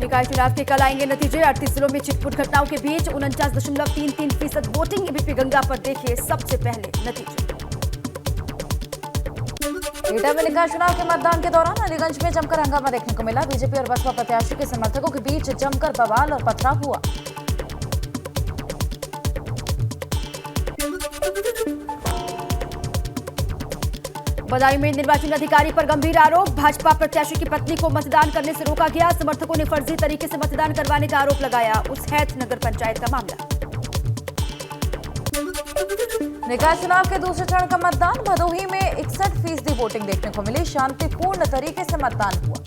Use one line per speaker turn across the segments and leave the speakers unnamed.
निकाय चुनाव के कल आएंगे नतीजे। 38 जिलों में छिटपुट घटनाओं के बीच 49.33% वोटिंग। एबीपी गंगा पर देखिए सबसे पहले नतीजे।
एटा में निकाय चुनाव के मतदान के दौरान अलीगंज में जमकर हंगामा देखने को मिला। बीजेपी और बसपा प्रत्याशी के समर्थकों के बीच जमकर बवाल और पथराव हुआ।
बदायूं में निर्वाचन अधिकारी पर गंभीर आरोप। भाजपा प्रत्याशी की पत्नी को मतदान करने से रोका गया। समर्थकों ने फर्जी तरीके से मतदान करवाने का आरोप लगाया। उसहैत नगर पंचायत का मामला।
निकाय चुनाव के दूसरे चरण का मतदान। भदोही में 61% वोटिंग देखने को मिली। शांतिपूर्ण तरीके से मतदान हुआ।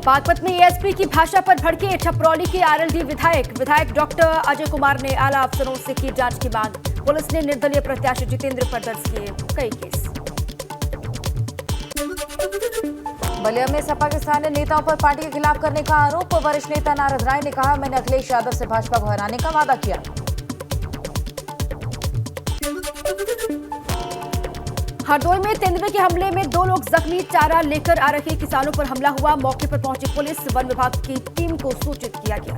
बागपत में एएसपी की भाषा पर भड़के छपरौली के आरएलडी विधायक डॉक्टर अजय कुमार ने आला अफसरों से की जांच की मांग। पुलिस ने निर्दलीय प्रत्याशी जितेंद्र पर दर्ज किए कई केस।
बलिया में सपा के स्थानीय नेताओं पर पार्टी के खिलाफ करने का आरोप। वरिष्ठ नेता नारद राय ने कहा, मैंने अखिलेश यादव से भाजपा को हराने का वादा किया।
हरदोई में तेंदुए के हमले में 2 लोग जख्मी। चारा लेकर आ रहे किसानों पर हमला हुआ। मौके पर पहुंची पुलिस, वन विभाग की टीम को सूचित किया गया।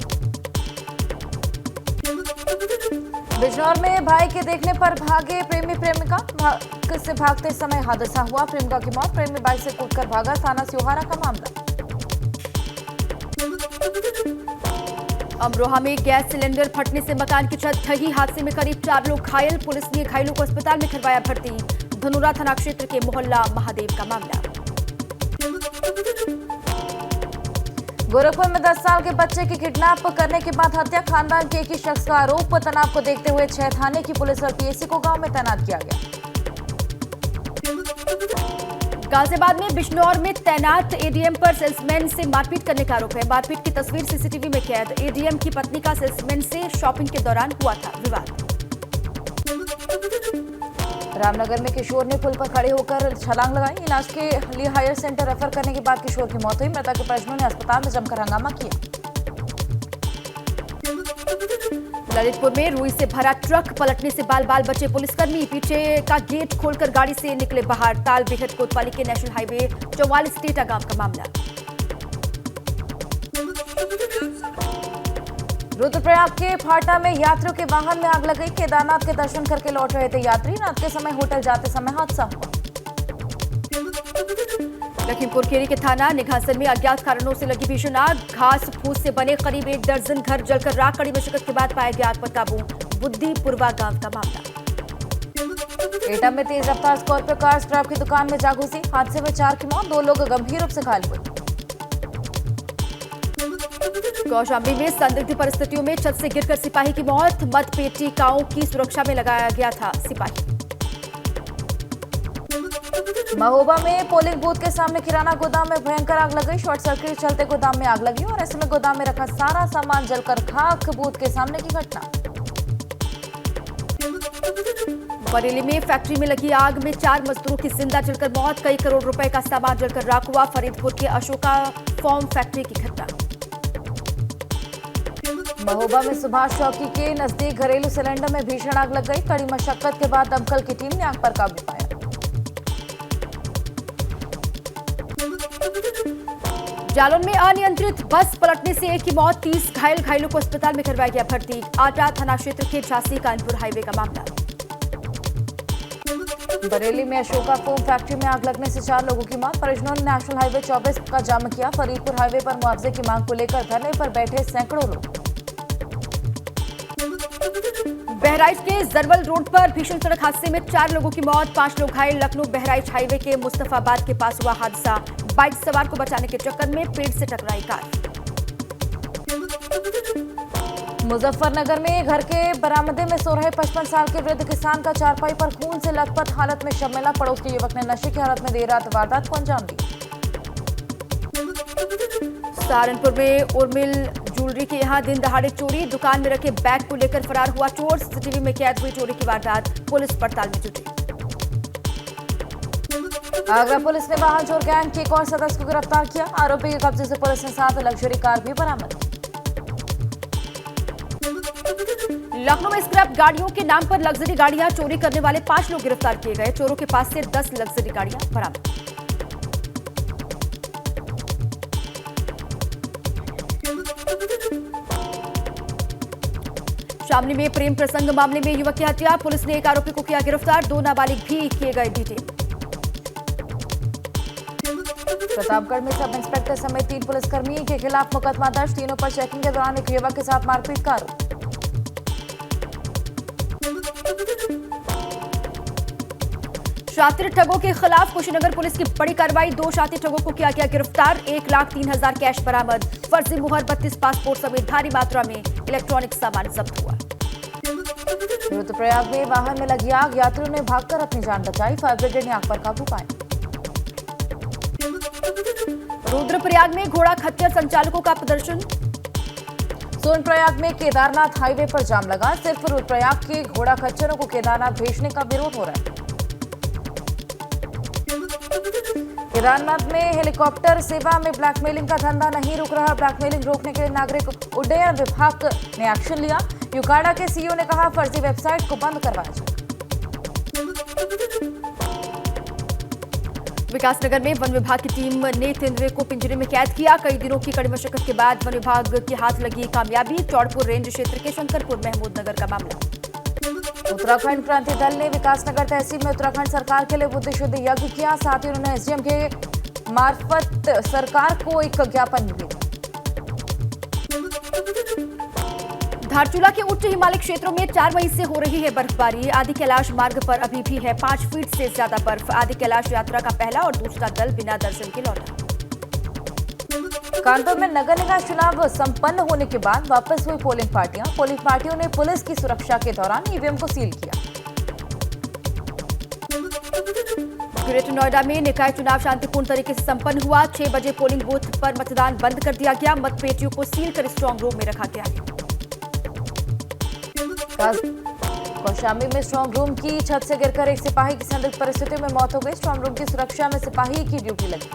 बिजनौर में भाई के देखने पर भागे प्रेमी प्रेमिका से भागते समय हादसा हुआ। प्रेमिका की मौत। प्रेमी बाइक से कूदकर भागा। थाना सियोहारा का मामला।
अमरोहा में गैस सिलेंडर फटने से मकान की छत ढही। हादसे में करीब 4 लोग घायल। पुलिस ने घायलों को अस्पताल में करवाया भर्ती। धनुरा थाना क्षेत्र के मोहल्ला महादेव का मामला। गोरखपुर में 10 साल के बच्चे की किडनैप करने के बाद हत्या। खानदान के एक ही शख्स का आरोप। तनाव को देखते हुए 6 थाने की पुलिस और पीएसी को गांव में तैनात किया गया। गाजियाबाद में बिजनौर में तैनात एडीएम पर सेल्समैन से मारपीट करने का आरोप है। मारपीट की तस्वीर सीसीटीवी में कैद। एडीएम की पत्नी का सेल्समैन से शॉपिंग के दौरान हुआ था विवाद।
रामनगर में किशोर ने पुल पर खड़े होकर छलांग लगाई। इलाज के लिए हायर सेंटर रेफर करने के बाद किशोर की मौत हुई। मृतक के परिजनों ने अस्पताल में जमकर हंगामा किया।
ललितपुर में रुई से भरा ट्रक पलटने से बाल बाल बचे पुलिसकर्मी। पीछे का गेट खोलकर गाड़ी से निकले बाहर। ताल बेहद कोतवाली के नेशनल हाईवे 44 टेटा गांव का मामला।
रुद्रप्रयाग के फाटा में यात्रियों के वाहन में आग लग गई। केदारनाथ के दर्शन करके लौट रहे थे यात्री। रात के समय होटल जाते समय हादसा हुआ।
लखीमपुर खीरी के थाना निघासन में अज्ञात कारणों से लगी भीषण आग। घास फूस से बने करीब 1 दर्जन घर जलकर राख। कड़ी मशक्कत के बाद पाया गया आग पर काबू। बुद्धिपुरवा गांव का मामला।
एटा में तेज रफ्तार स्कॉर्पियो कार स्क्रैप की दुकान में जा घुसी। हादसे में 4 की मौत। 2 लोग गंभीर रूप से घायल हुए।
कौशाम्बी में संदिग्ध परिस्थितियों में छत से गिरकर सिपाही की मौत। मतपेटिकाओं की सुरक्षा में लगाया गया था सिपाही।
महोबा में पोलिंग बूथ के सामने किराना गोदाम में भयंकर आग लग गई। शॉर्ट सर्किट के चलते गोदाम में आग लगी और ऐसे में गोदाम में रखा सारा सामान जलकर खाक। बूथ के सामने की घटना।
बरेली में फैक्ट्री में लगी आग में 4 मजदूरों की जिंदा जलकर मौत। कई करोड़ रुपए का सामान जलकर राख हुआ। फरीदपुर के अशोका फॉर्म फैक्ट्री की घटना।
महोबा में सुभाष चौकी के नजदीक घरेलू सिलेंडर में भीषण आग लग गई। कड़ी मशक्कत के बाद दमकल की टीम ने आग पर काबू पाया।
जालौन में अनियंत्रित बस पलटने से 1 की मौत। 30 घायलों को अस्पताल में करवाया गया भर्ती। आटा थाना क्षेत्र के झांसी कानपुर हाईवे का मामला।
बरेली में अशोका फोम फैक्ट्री में आग लगने से 4 लोगों की मौत। परिजनों ने नेशनल हाईवे 24 का जाम किया। फरीदपुर हाईवे पर मुआवजे की मांग को लेकर धरने पर बैठे सैकड़ों लोग।
बहराइच के जरवल रोड पर भीषण सड़क हादसे में 4 लोगों की मौत। 5 लोग घायल। लखनऊ बहराइच हाईवे के मुस्तफाबाद के पास हुआ हादसा। बाइक सवार को बचाने के चक्कर में पेड़ से टकराई कार। मुजफ्फरनगर में घर के बरामदे में सो रहे 55 साल के वृद्ध किसान का चारपाई पर खून से लथपथ हालत में शव मिला। पड़ोस के युवक ने नशे की हालत में देर रात वारदात को अंजाम दी। सहारनपुर में उर्मिल ज्वेलरी के यहां दिन दहाड़े चोरी। दुकान में रखे बैग को लेकर फरार हुआ चोर। सीसीटीवी में कैद हुई चोरी की वारदात। पुलिस पड़ताल में जुटी। आगरा पुलिस ने वाहन चोर गैंग के एक और सदस्य को गिरफ्तार किया। आरोपी के कब्जे से पुलिस ने 7 लग्जरी कार भी बरामद की। लखनऊ में स्क्रैप गाड़ियों के नाम पर लग्जरी गाड़ियां चोरी करने वाले 5 लोग गिरफ्तार किए गए। चोरों के पास से 10 लग्जरी गाड़ियां बरामद। शामली में प्रेम प्रसंग मामले में युवक की हत्या, पुलिस ने एक आरोपी को किया गिरफ्तार, 2 नाबालिग भी किए गए डिटेन।
प्रतापगढ़ में सब इंस्पेक्टर समेत 3 पुलिसकर्मी के खिलाफ मुकदमा दर्ज, तीनों पर चेकिंग के दौरान एक युवक के साथ मारपीट का आरोप।
शातिर ठगों के खिलाफ कुशीनगर पुलिस की बड़ी कार्रवाई, 2 शातिर ठगों को किया गया गिरफ्तार, 1,03,000 कैश बरामद, फर्जी मुहर, 32 पासपोर्ट समेत भारी मात्रा में इलेक्ट्रॉनिक सामान जब्त हुआ।
रुद्रप्रयाग में वाहन में लगी आग, यात्रियों ने भागकर अपनी जान बचाई, फायर ब्रिगेड ने आग पर काबू पाया।
रुद्रप्रयाग में घोड़ा खच्चर संचालकों का प्रदर्शन,
सोनप्रयाग में केदारनाथ हाईवे पर जाम लगा, सिर्फ रुद्रप्रयाग के घोड़ा खच्चरों को केदारनाथ भेजने का विरोध हो रहा है। केदारनाथ में हेलीकॉप्टर सेवा में ब्लैकमेलिंग का धंधा नहीं रुक रहा, ब्लैकमेलिंग रोकने के लिए नागरिक उड्डयन विभाग ने एक्शन लिया, यूकाडा के सीईओ ने कहा फर्जी वेबसाइट को बंद करवाया जाए।
विकासनगर में वन विभाग की टीम ने तेंदुए को पिंजरे में कैद किया, कई दिनों की कड़ी मशक्कत के बाद वन विभाग के हाथ लगी कामयाबी, चौड़पुर रेंज क्षेत्र के शंकरपुर महमूदनगर का मामला। उत्तराखंड क्रांति दल ने विकासनगर तहसील में उत्तराखंड सरकार के लिए बुद्धिशुद्धि यज्ञ किया, साथ ही उन्होंने एसडीएम के मार्फत सरकार को एक ज्ञापन भी दिया। धारचूला के उच्च हिमालय क्षेत्रों में 4 मई से हो रही है बर्फबारी, आदि कैलाश मार्ग पर अभी भी है 5 फीट से ज्यादा बर्फ, आदि कैलाश यात्रा का पहला और दूसरा दल बिना दर्शन के लौटा।
कानपुर में नगर निकाय चुनाव संपन्न होने के बाद वापस हुई पोलिंग पार्टियों ने पुलिस की सुरक्षा के दौरान ईवीएम को सील किया।
ग्रेटर नोएडा में निकाय चुनाव शांतिपूर्ण तरीके से संपन्न हुआ, 6 बजे पोलिंग बूथ पर मतदान बंद कर दिया गया, मतपेटियों को सील कर स्ट्रांग रूम में रखा गया। कौशाम्बी में स्ट्रांग रूम की छत से गिरकर एक सिपाही की संदिग्ध परिस्थितियों में मौत हो गई, स्ट्रांग रूम की सुरक्षा में सिपाही की ड्यूटी लगी।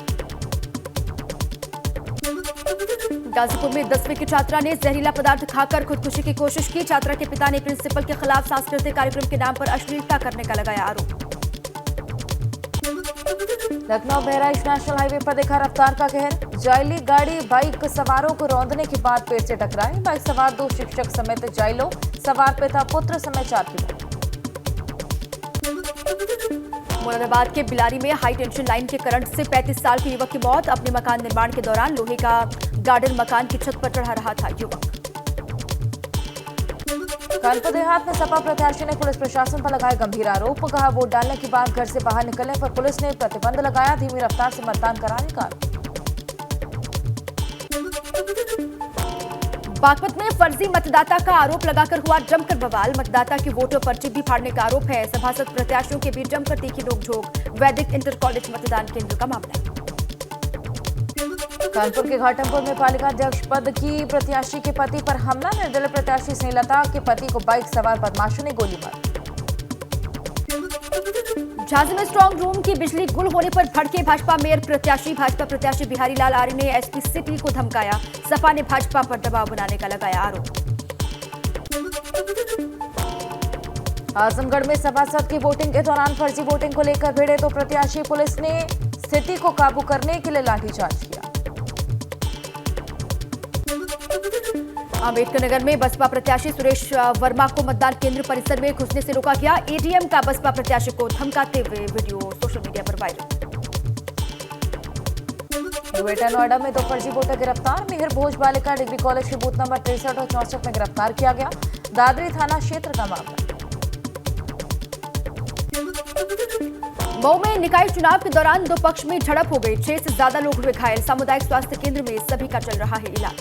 गाजीपुर में 10वीं की छात्रा ने जहरीला पदार्थ खाकर खुदकुशी की कोशिश की, छात्रा के पिता ने प्रिंसिपल के खिलाफ सांस्कृतिक कार्यक्रम के नाम पर अश्लीलता करने का लगाया आरोप। लखनऊ बहराइच नेशनल हाईवे पर देखा रफ्तार का कहर, जायली गाड़ी बाइक सवारों को रौंदने के बाद पेड़ से टकराई, बाइक सवार 2 शिक्षक समेत जायलो सवार पिता पुत्र समेत 4 की मौत। मुरादाबाद के बिलारी में हाई टेंशन लाइन के करंट से 35 साल के युवक की मौत, अपने मकान निर्माण के दौरान लोहे का गार्डन मकान की छत पर चढ़ा रहा था युवक। कानपुर देहात में सपा प्रत्याशी ने पुलिस प्रशासन पर लगाए गंभीर आरोप, कहा वोट डालने के बाद घर से बाहर निकलने पर पुलिस ने प्रतिबंध लगाया, धीमी रफ्तार से मतदान कराने का। बागपत में फर्जी मतदाता का आरोप लगाकर हुआ जमकर बवाल, मतदाता की वोटर पर्ची भी फाड़ने का आरोप है, सभासद प्रत्याशियों के बीच जमकर तीखी नोकझोंक, वैदिक इंटर कॉलेज मतदान केंद्र का मामला। कानपुर के घाटमपुर में पालिका अध्यक्ष पद की प्रत्याशी के पति पर हमला, निर्दलीय प्रत्याशी स्नेहलता के पति को बाइक सवार बदमाशों ने गोली मारी। झांसी में स्ट्रांग रूम की बिजली गुल होने पर भड़के भाजपा मेयर प्रत्याशी, भाजपा प्रत्याशी बिहारी लाल आर्य ने एसपी सिटी को धमकाया, सपा ने भाजपा पर दबाव बनाने का लगाया आरोप। आजमगढ़ में सभासद की वोटिंग के दौरान फर्जी वोटिंग को लेकर भिड़े 2 प्रत्याशी, पुलिस ने स्थिति को काबू करने के लिए लाठीचार्ज किया। अम्बेडकर नगर में बसपा प्रत्याशी सुरेश वर्मा को मतदान केंद्र परिसर में घुसने से रोका गया, एटीएम का बसपा प्रत्याशी को धमकाते हुए वीडियो सोशल मीडिया पर वायरल। ग्रेटर नोएडा में 2 फर्जी वोटर गिरफ्तार, मिहिर भोज बालिका डिग्री कॉलेज के बूथ नंबर 63 और 64 में गिरफ्तार किया गया, दादरी थाना क्षेत्र का मामला। मऊ में निकाय चुनाव के दौरान 2 पक्ष में झड़प हो गई, 6 से ज्यादा लोग हुए घायल, सामुदायिक स्वास्थ्य केंद्र में सभी का चल रहा है इलाज।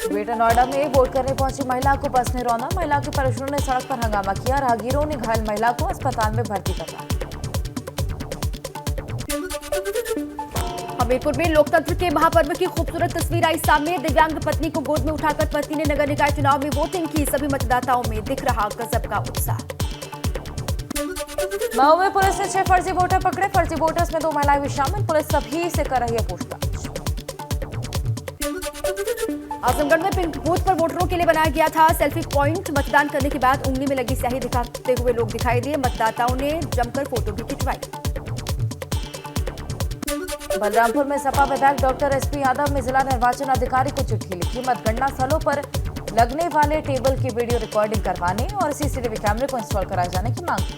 ग्रेटर नोएडा में वोट करने पहुंची महिला को बस ने रौंदा, महिला के परिजनों ने सड़क पर हंगामा किया, राहगीरों ने घायल महिला को अस्पताल में भर्ती करवाया। हमीरपुर में लोकतंत्र के महापर्व की खूबसूरत तस्वीर आई सामने, दिव्यांग पत्नी को गोद में उठाकर पति ने नगर निकाय चुनाव में वोटिंग की, सभी मतदाताओं में दिख रहा गजब का उत्साह। मऊ में पुलिस ने 6 फर्जी वोटर पकड़े, फर्जी वोटर्स में 2 महिलाएं भी शामिल, पुलिस सभी से कर रही है पूछताछ। आजमगढ़ में पिंक बूथ पर वोटरों के लिए बनाया गया था सेल्फी पॉइंट, मतदान करने के बाद उंगली में लगी स्याही दिखाते हुए लोग दिखाई दिए, मतदाताओं ने जमकर फोटो भी खिंचवाई। बलरामपुर में सपा विधायक डॉक्टर एसपी यादव ने जिला निर्वाचन अधिकारी को चिट्ठी लिखी, मतगणना स्थलों पर
लगने वाले टेबल की वीडियो रिकॉर्डिंग करवाने और सीसीटीवी कैमरे को इंस्टॉल कराए जाने की मांग की।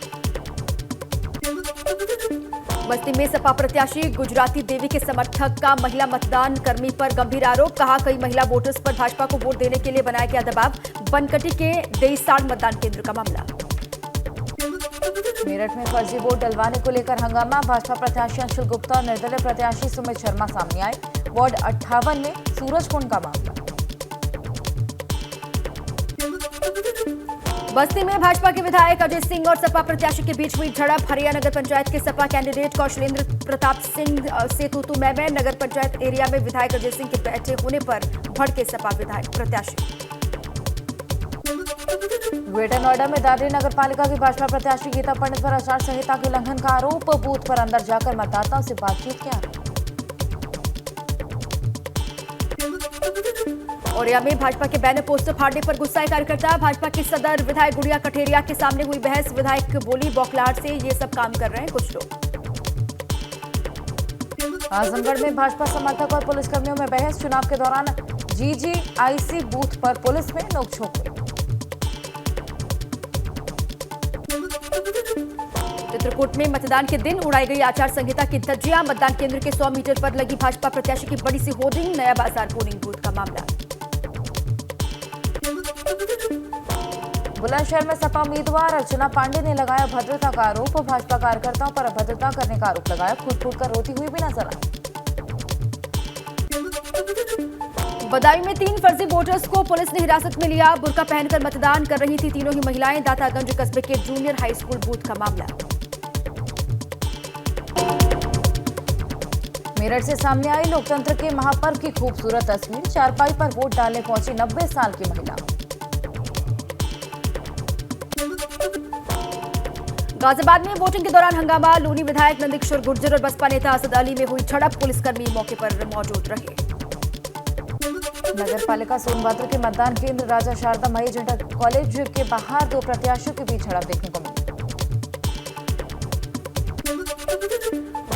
बस्ती में सपा प्रत्याशी गुजराती देवी के समर्थक का महिला मतदान कर्मी पर गंभीर आरोप। कहा, कई महिला वोटर्स पर भाजपा को वोट देने के लिए बनाया गया दबाव। बनकटी के देईसाड़ मतदान केंद्र का मामला।
मेरठ में फर्जी वोट डलवाने को लेकर हंगामा। भाजपा प्रत्याशी अंशुल गुप्ता और निर्दलीय प्रत्याशी सुमित शर्मा सामने आए। वार्ड 58 में सूरजकुंड का मामला।
बस्ती में भाजपा के विधायक अजय सिंह और सपा प्रत्याशी के बीच हुई झड़प। हरिया नगर पंचायत के सपा कैंडिडेट कौशलेंद्र प्रताप सिंह से तू मैं नगर पंचायत एरिया में विधायक अजय सिंह के बैठे होने पर भड़के सपा विधायक प्रत्याशी।
ग्रेटर नोएडा में दादरी नगर पालिका की भाजपा प्रत्याशी गीता पंडित पर आचार संहिता के उल्लंघन का आरोप। बूथ पर अंदर जाकर मतदाताओं से बातचीत किया।
औरिया में भाजपा के बैनर पोस्टर फाड़ने पर गुस्साए कार्यकर्ता। भाजपा की सदर विधायक गुड़िया कठेरिया के सामने हुई बहस। विधायक बोली, बौखलाहट से ये सब काम कर रहे हैं कुछ लोग।
आजमगढ़ में भाजपा समर्थक और पुलिसकर्मियों में बहस। चुनाव के दौरान जीजीआईसी बूथ पर पुलिस में नोकझोंक हुई।
चित्रकूट में मतदान के दिन उड़ाई गई आचार संहिता की धज्जियां। मतदान केंद्र के 100 मीटर पर लगी भाजपा प्रत्याशी की बड़ी सी होर्डिंग। नया बाजार पोलिंग बूथ का मामला।
बुलंदशहर में सपा उम्मीदवार अर्चना पांडे ने लगाया भद्रता का आरोप। भाजपा कार्यकर्ताओं पर अभद्रता करने का आरोप लगाया। फूट कर रोती हुई भी नजर आई।
बदायूं में 3 फर्जी वोटर्स को पुलिस ने हिरासत में लिया। बुर्का पहनकर मतदान कर रही थी तीनों ही महिलाएं। दातागंज कस्बे के जूनियर हाई स्कूल बूथ का मामला।
मेरठ से सामने आई लोकतंत्र के महापर्व की खूबसूरत तस्वीर। चारपाई पर वोट डालने पहुंची 90 साल की महिला।
गाजियाबाद में वोटिंग के दौरान हंगामा। लूनी विधायक नंदकिशोर गुर्जर और बसपा नेता असद अली में हुई झड़प। पुलिसकर्मी मौके पर मौजूद रहे।
नगर पालिका सोनभद्र के मतदान केंद्र राजा शारदा महिला इंटर कॉलेज के बाहर 2 प्रत्याशियों के बीच झड़प देखने को मिली।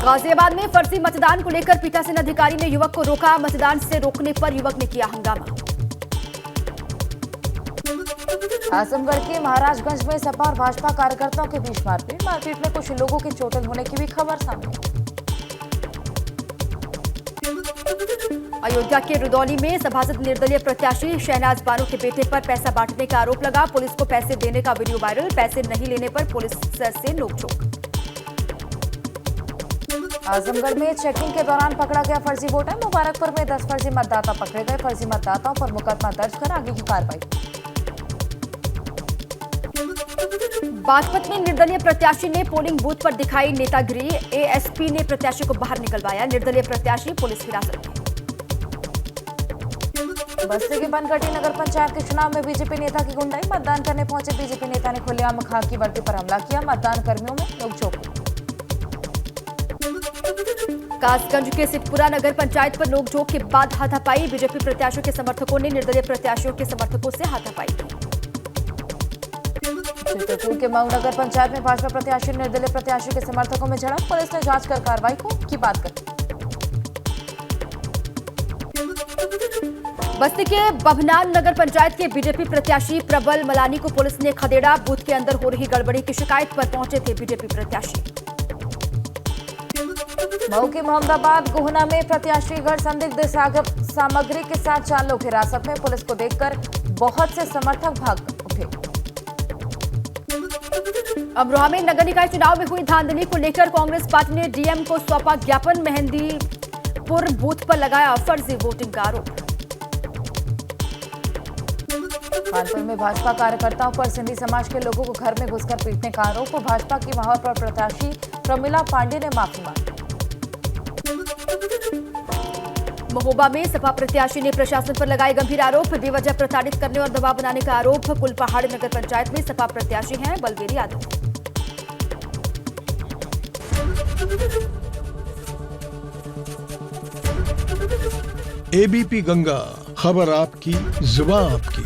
गाजियाबाद में फर्जी मतदान को लेकर पीठासीन अधिकारी ने युवक को रोका। मतदान से रोकने पर युवक ने किया हंगामा।
आजमगढ़ के महाराजगंज में सपा और भाजपा कार्यकर्ताओं के बीच मारपीट में कुछ लोगों के चोटिल होने की भी खबर सामने।
अयोध्या के रुदौली में सभासद निर्दलीय प्रत्याशी शहनाज बानो के बेटे पर पैसा बांटने का आरोप लगा। पुलिस को पैसे देने का वीडियो वायरल। पैसे नहीं लेने पर पुलिस से नोकझोंक।
आजमगढ़ में चेकिंग के दौरान पकड़ा गया फर्जी वोटर। मुबारकपुर में 10 फर्जी मतदाता पकड़े गए। फर्जी मतदाताओं पर मुकदमा दर्ज कर आगे की कार्रवाई।
बागपत में निर्दलीय प्रत्याशी ने पोलिंग बूथ पर दिखाई नेतागिरी। एएसपी ने प्रत्याशी को बाहर निकलवाया। निर्दलीय प्रत्याशी पुलिस हिरासत में।
बस्ती के बनकटी नगर पंचायत के चुनाव में बीजेपी नेता की गुंडाई। मतदान करने पहुंचे बीजेपी नेता ने खुलेआम खाकी वर्दी पर हमला किया। मतदान कर्मियों में नोकझोंक।
कासगंज के सिद्धपुरा नगर पंचायत पर नोकझोंक के बाद हाथापाई। बीजेपी प्रत्याशियों के समर्थकों ने निर्दलीय प्रत्याशियों के समर्थकों से हाथापाई की।
चित्रकूट के मऊ नगर पंचायत में भाजपा प्रत्याशी निर्दलीय प्रत्याशी के समर्थकों में झड़प। पुलिस ने जांच कर कार्रवाई की बात कही।
बस्ती के बभनान नगर पंचायत के बीजेपी प्रत्याशी प्रबल मलानी को पुलिस ने खदेड़ा। बूथ के अंदर हो रही गड़बड़ी की शिकायत पर पहुंचे थे बीजेपी प्रत्याशी।
मऊ के मोहम्मदाबाद गोहना में प्रत्याशी घर संदिग्ध सामग्री के साथ 4 लोग हिरासत में। पुलिस को देखकर बहुत से समर्थक भाग उठे।
अमरोहा में नगर निकाय चुनाव में हुई धांधली को लेकर कांग्रेस पार्टी ने डीएम को सौंपा ज्ञापन। मेहंदीपुर बूथ पर लगाया फर्जी वोटिंग का आरोप। कानपुर में भाजपा कार्यकर्ताओं पर सिंधी समाज के लोगों को घर में घुसकर पीटने का आरोप। भाजपा की महापौर प्रत्याशी प्रमिला पांडे ने माफी मांगी। महोबा में सपा प्रत्याशी ने प्रशासन पर लगाए गंभीर आरोप। बेवजह प्रताड़ित करने और दबाव बनाने का आरोप। कुलपहाड़ नगर पंचायत में सपा प्रत्याशी हैं बलबीर यादव।
एबीपी गंगा, खबर आपकी, जुबान आपकी।